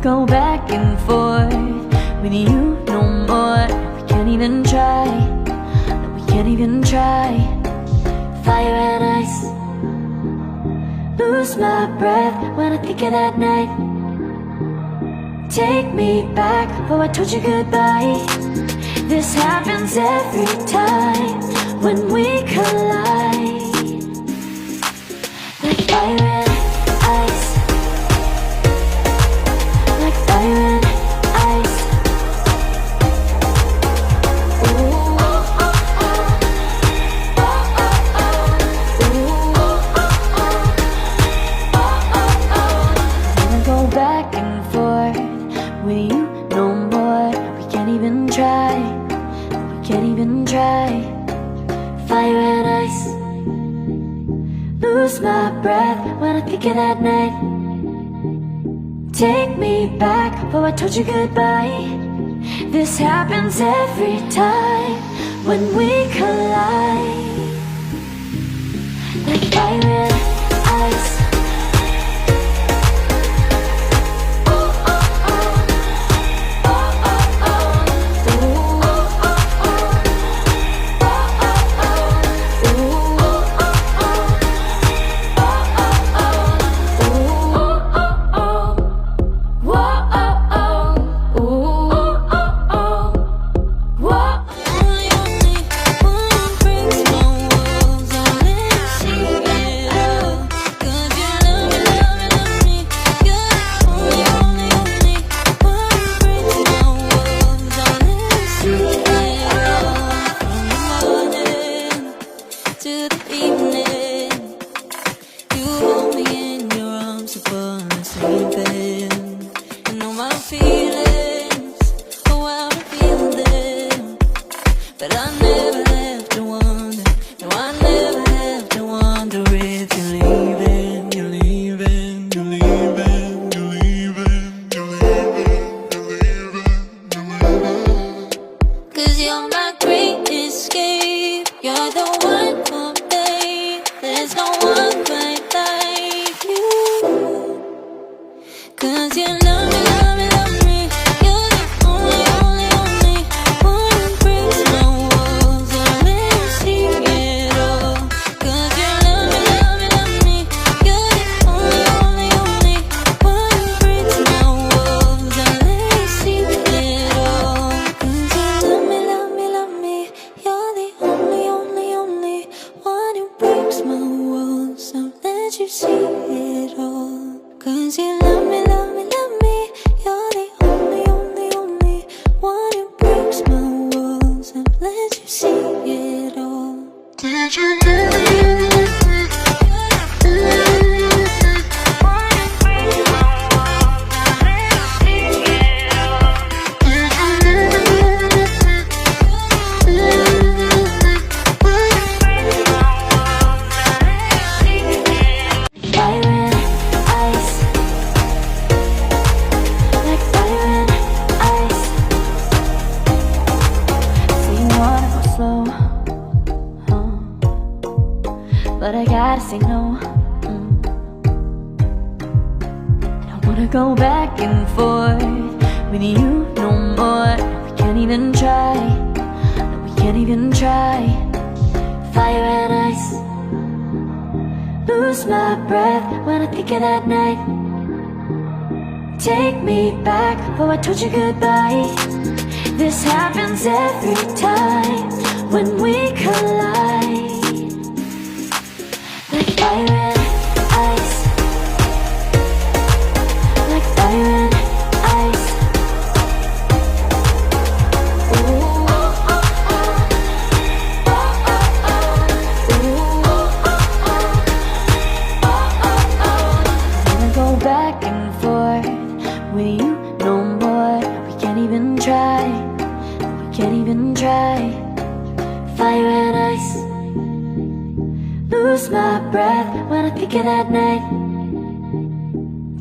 go back and forth with you no more. We can't even try, no, we can't even try. Fire and ice, lose my breath when I think of that night. Take me back, oh I told you goodbye. This happens every time when we collide. Like fire and ice, like fire and ice. Ooh, oh, oh, oh. Oh, oh, oh. Ooh, oh, oh, oh. Oh, oh, oh. Wanna go back and forth with you no more. We can't even try, we can't even try. Fire and ice, lose my breath when I think of that night. Take me back, oh I told you goodbye. This happens every time when we collide. Like fire and ice. But I gotta say no. I don't wanna go back and forth with you no more. We can't even try, no, we can't even try. Fire and ice, lose my breath when I think of that night. Take me back, oh I told you goodbye. This happens every time when we collide. Like fire and ice, like fire and ice. Ooh, oh, oh, oh. Oh, oh, oh. Ooh, oh, oh, oh. Oh, oh, oh. Wanna go back and forth with you no more. We can't even try, we can't even try. Fire and ice, lose my breath when I think of that night.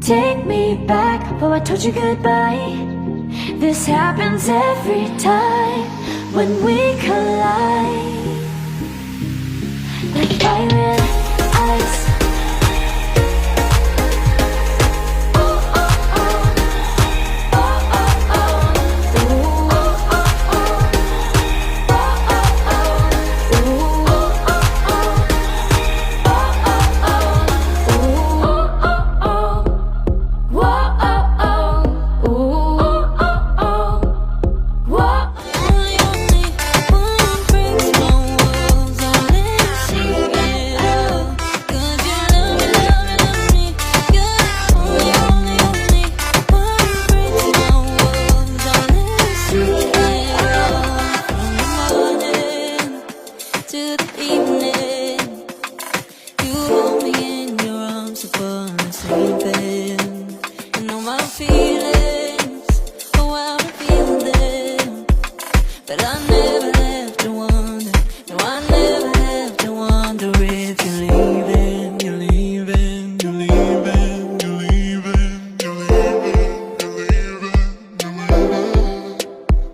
Take me back, oh I told you goodbye. This happens every time when we collide. Like fire and ice. Oh, oh, oh. leaving. You know my feelings, oh I'm feeling them, but I never have to wonder. No, I never have to wonder if you're leaving, you're leaving, you're leaving, you're leaving, you're leaving, you're leaving, you're leaving.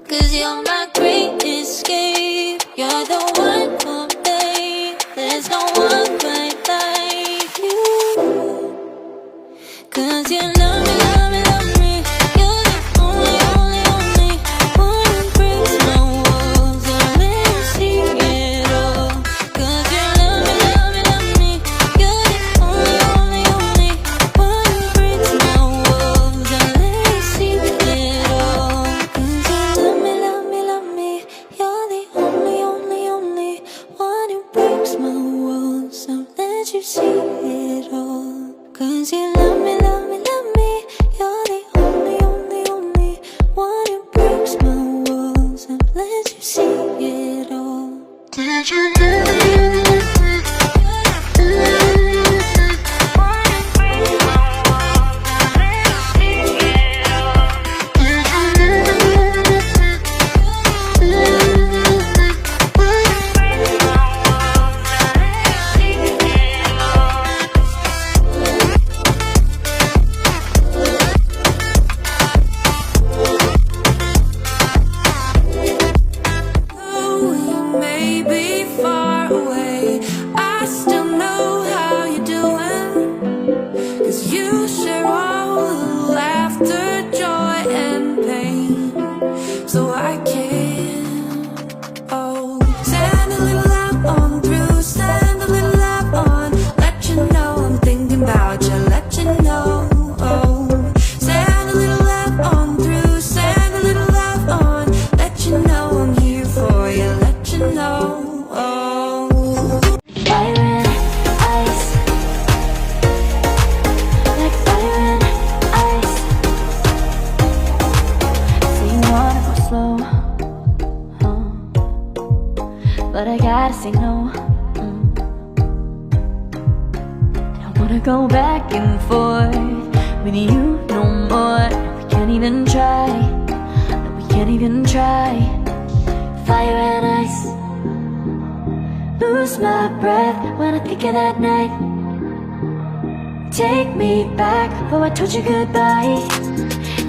'Cause you're my great escape. You're the one for me. There's no one quite like you. 'Cause you love me, love me, love me. You're the only, only, only one who breaks my walls and let me see it all. 'Cause you love me, love me, love me. You're the only, only, only one who breaks my walls and let me see it all. 'Cause you love me, love me, love me. You're the only, only, only one who breaks my walls and let you see it all. 'Cause you love me, love me, love me. You're the only, only, only one who breaks my walls and lets you see it all. Did you know? So I can, oh, send a little love on through, send a little love on, let you know I'm thinking about you, let you know, oh, send a little love on through, send a little love on, let you know I'm here for you, let you know, oh. Fire and ice, like fire and ice. So you wanna go slow, but I gotta say no. I don't wanna go back and forth with you no more. We can't even try, no, we can't even try. Fire and ice, lose my breath when I think of that night. Take me back, oh I told you goodbye.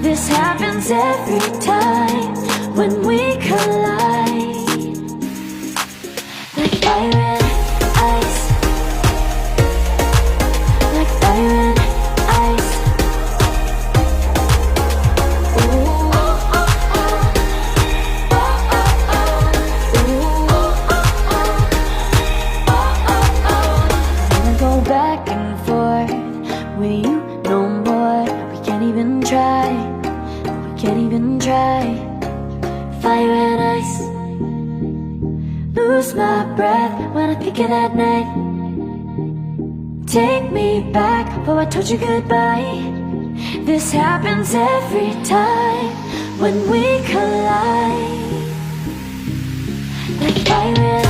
This happens every time when we collide. Like fire and ice, like fire and ice. Ooh, oh, oh, oh. Oh, oh, oh. Ooh, oh, oh, oh. Oh, oh, oh. I wanna go back and forth with you no more. We can't even try, we can't even try. Fire and ice, lose my breath when I think of that night. Take me back, oh I told you goodbye. This happens every time when we collide. Like fire and